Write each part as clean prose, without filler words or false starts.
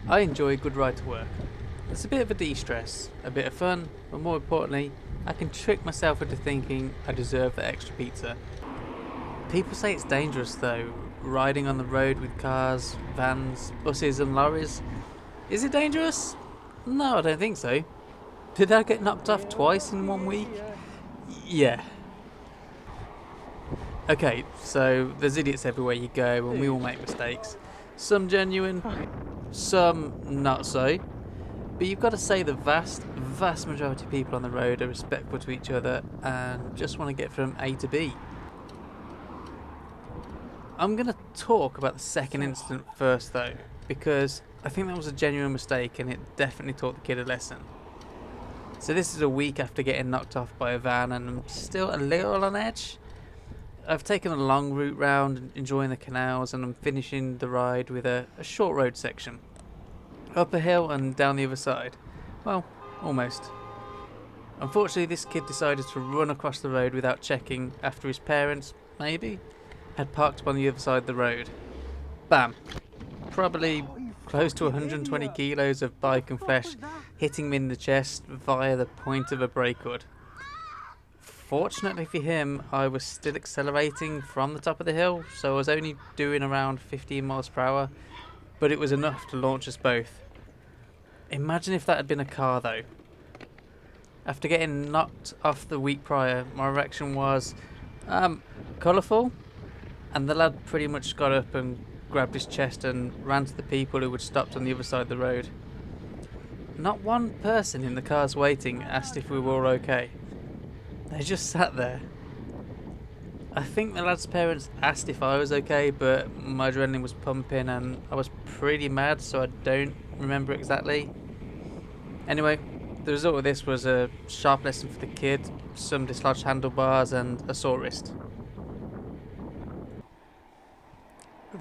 I enjoy a good ride to work. It's a bit of a de-stress, a bit of fun, but more importantly, I can trick myself into thinking I deserve the extra pizza. People say it's dangerous though, riding on the road with cars, vans, buses and lorries. Is it dangerous? No, I don't think so. Did I get knocked off twice in 1 week? Yeah. Okay, so there's idiots everywhere you go and we all make mistakes. Some genuine, some not so. But you've got to say the vast majority of people on the road are respectful to each other and just want to get from A to B. I'm going to talk about the second incident first though, because I think that was a genuine mistake and it definitely taught the kid a lesson. So this is a week after getting knocked off by a van and I'm still a little on edge. I've taken a long route round, enjoying the canals, and I'm finishing the ride with a short road section. Up a hill and down the other side. Well, almost. Unfortunately, this kid decided to run across the road without checking after his parents, maybe, had parked up on the other side of the road. Bam. Probably close to 120 kilos of bike and flesh hitting me in the chest via the point of a brake hood. Fortunately for him, I was still accelerating from the top of the hill, so I was only doing around 15 miles per hour, but it was enough to launch us both. Imagine if that had been a car though. After getting knocked off the week prior, my reaction was, colourful, and the lad pretty much got up and grabbed his chest and ran to the people who had stopped on the other side of the road. Not one person in the cars waiting asked if we were all okay. They just sat there. I think the lad's parents asked if I was okay, but my adrenaline was pumping and I was pretty mad, so I don't remember exactly. Anyway, the result of this was a sharp lesson for the kid, some dislodged handlebars and a sore wrist.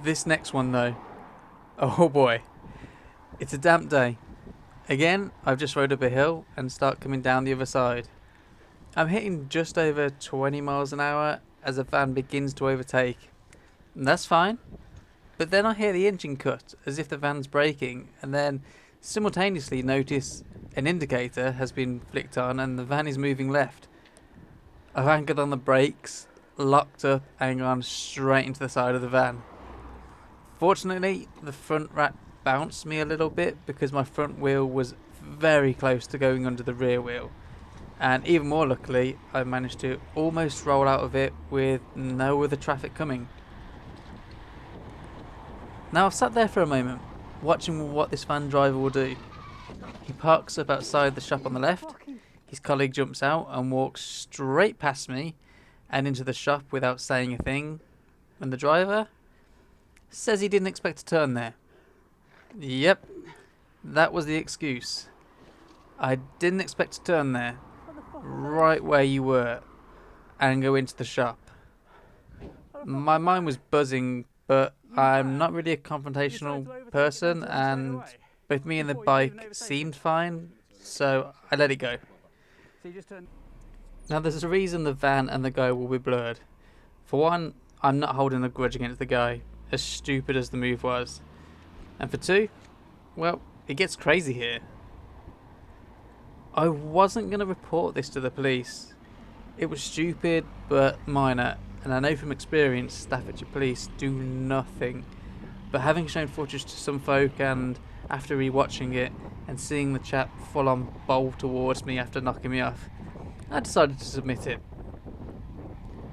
This next one though, oh boy, it's a damp day. Again, I've just rode up a hill and start coming down the other side. I'm hitting just over 20 miles an hour as a van begins to overtake. And that's fine. But then I hear the engine cut as if the van's braking, and then simultaneously notice an indicator has been flicked on and the van is moving left. I've anchored on the brakes, locked up and gone straight into the side of the van. Fortunately, the front rack bounced me a little bit because my front wheel was very close to going under the rear wheel. And even more luckily, I managed to almost roll out of it with no other traffic coming. Now I've sat there for a moment, watching what this van driver will do. He parks up outside the shop on the left, his colleague jumps out and walks straight past me and into the shop without saying a thing, and the driver says he didn't expect to turn there. Yep, that was the excuse. I didn't expect to turn there, right where you were, and go into the shop. My mind was buzzing, but I'm not really a confrontational person, and both me and the bike seemed fine, so I let it go. Now there's a reason the van and the guy will be blurred. For one, I'm not holding a grudge against the guy, as stupid as the move was. And for two, well, it gets crazy here. I wasn't going to report this to the police. It was stupid but minor, and I know from experience Staffordshire Police do nothing. But having shown footage to some folk and after rewatching it and seeing the chap full on bowl towards me after knocking me off, I decided to submit it.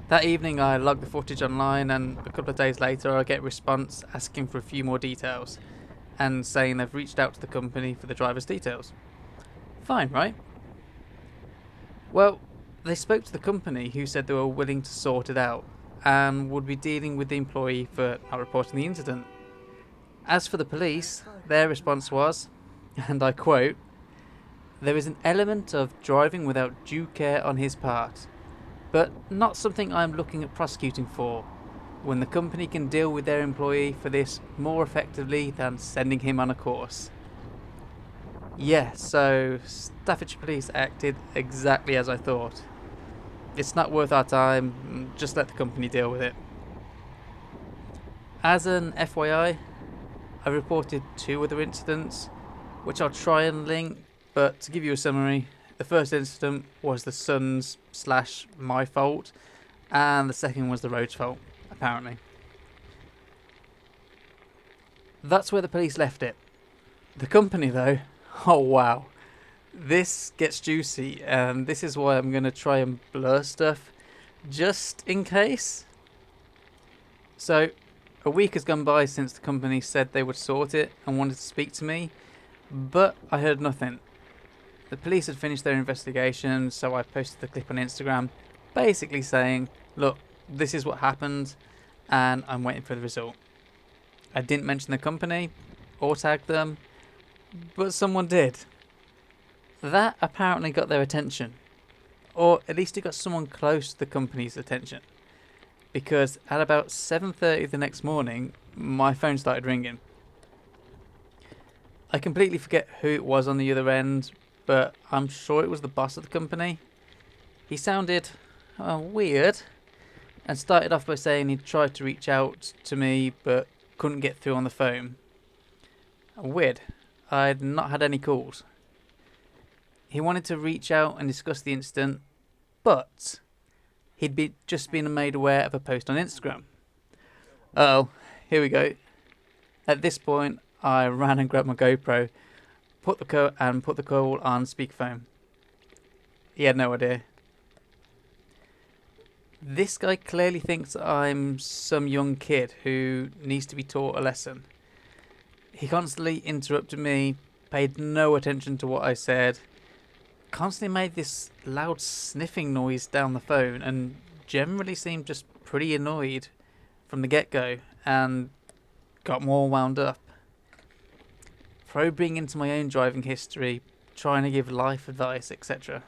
That evening I logged the footage online, and a couple of days later I get a response asking for a few more details and saying they've reached out to the company for the driver's details. Fine, right? Well, they spoke to the company who said they were willing to sort it out and would be dealing with the employee for not reporting the incident. As for the police, their response was, and I quote, "There is an element of driving without due care on his part, but not something I am looking at prosecuting for, when the company can deal with their employee for this more effectively than sending him on a course." Yeah, so Staffordshire Police acted exactly as I thought. It's not worth our time, just let the company deal with it. As an FYI, I reported 2 other incidents, which I'll try and link, but to give you a summary, the first incident was the sun's / my fault, and the second was the road's fault, apparently. That's where the police left it. The company though, oh wow. This gets juicy, and this is why I'm going to try and blur stuff, just in case. So, a week has gone by since the company said they would sort it and wanted to speak to me, but I heard nothing. The police had finished their investigation, so I posted the clip on Instagram, basically saying, look, this is what happened, and I'm waiting for the result. I didn't mention the company, or tag them, but someone did. That apparently got their attention, or at least it got someone close to the company's attention, because at about 7:30 the next morning, my phone started ringing. I completely forget who it was on the other end, but I'm sure it was the boss of the company. He sounded weird, and started off by saying he'd tried to reach out to me, but couldn't get through on the phone. Weird. I'd not had any calls. He wanted to reach out and discuss the incident, but he'd just been made aware of a post on Instagram. Oh, here we go. At this point, I ran and grabbed my GoPro, put the call on speakerphone. He had no idea. This guy clearly thinks I'm some young kid who needs to be taught a lesson. He constantly interrupted me, paid no attention to what I said, constantly made this loud sniffing noise down the phone, and generally seemed just pretty annoyed from the get-go, and got more wound up. Probing into my own driving history, trying to give life advice, etc.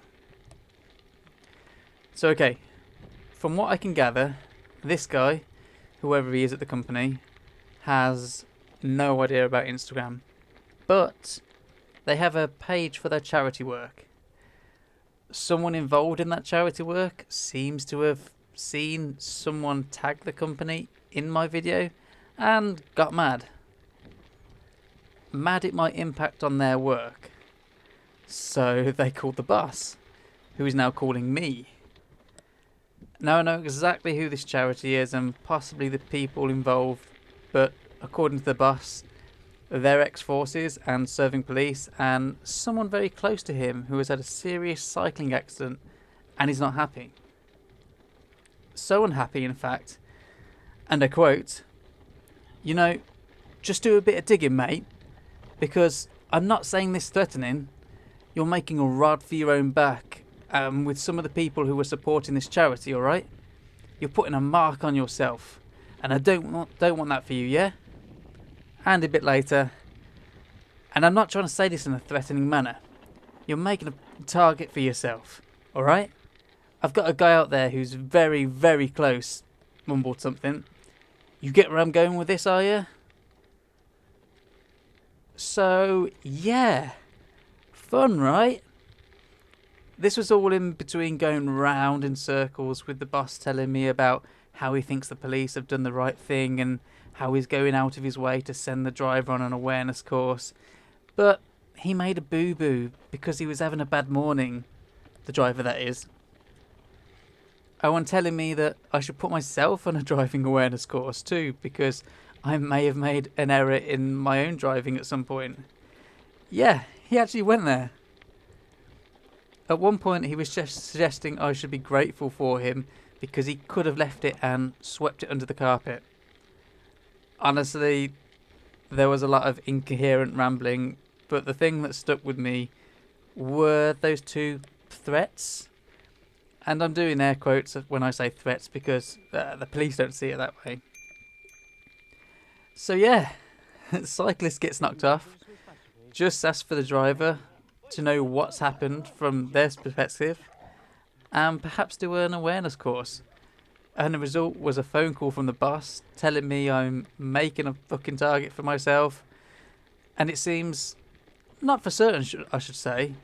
So okay, from what I can gather, this guy, whoever he is at the company, has no idea about Instagram, but they have a page for their charity work. Someone involved in that charity work seems to have seen someone tag the company in my video and got mad. Mad it might impact on their work. So they called the boss, who is now calling me. Now I know exactly who this charity is and possibly the people involved, but according to the boss, they're ex-forces and serving police, and someone very close to him who has had a serious cycling accident and is not happy. So unhappy, in fact, and I quote, "You know, just do a bit of digging, mate, because I'm not saying this threatening. You're making a rod for your own back with some of the people who are supporting this charity, alright? You're putting a mark on yourself, and I don't want that for you, yeah?" And a bit later, "And I'm not trying to say this in a threatening manner. You're making a target for yourself, alright? I've got a guy out there who's very, very close," mumbled something. "You get where I'm going with this, are you?" So, yeah. Fun, right? This was all in between going round in circles with the boss telling me about how he thinks the police have done the right thing and how he's going out of his way to send the driver on an awareness course. But he made a boo-boo because he was having a bad morning. The driver, that is. Oh, and telling me that I should put myself on a driving awareness course too, because I may have made an error in my own driving at some point. Yeah, he actually went there. At one point, he was just suggesting I should be grateful for him because he could have left it and swept it under the carpet. Honestly, there was a lot of incoherent rambling, but the thing that stuck with me were those 2 threats. And I'm doing air quotes when I say threats because the police don't see it that way. So yeah, cyclist gets knocked off. Just ask for the driver to know what's happened from their perspective and perhaps do an awareness course. And the result was a phone call from the boss telling me I'm making a fucking target for myself. And it seems, not for certain I should say,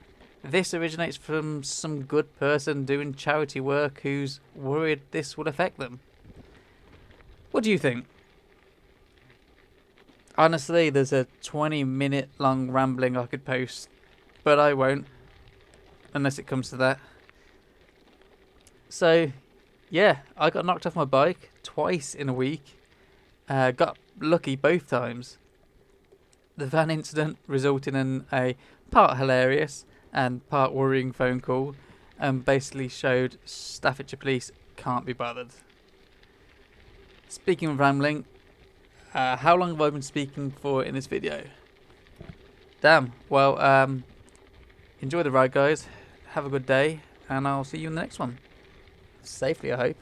this originates from some good person doing charity work who's worried this will affect them. What do you think? Honestly, there's a 20-minute long rambling I could post, but I won't, unless it comes to that. So, yeah, I got knocked off my bike twice in a week. Got lucky both times. The van incident resulted in a part hilarious and part worrying phone call, and basically showed Staffordshire Police can't be bothered. Speaking of rambling, how long have I been speaking for in this video? Damn. Well, enjoy the ride, guys. Have a good day, and I'll see you in the next one. Safely, I hope.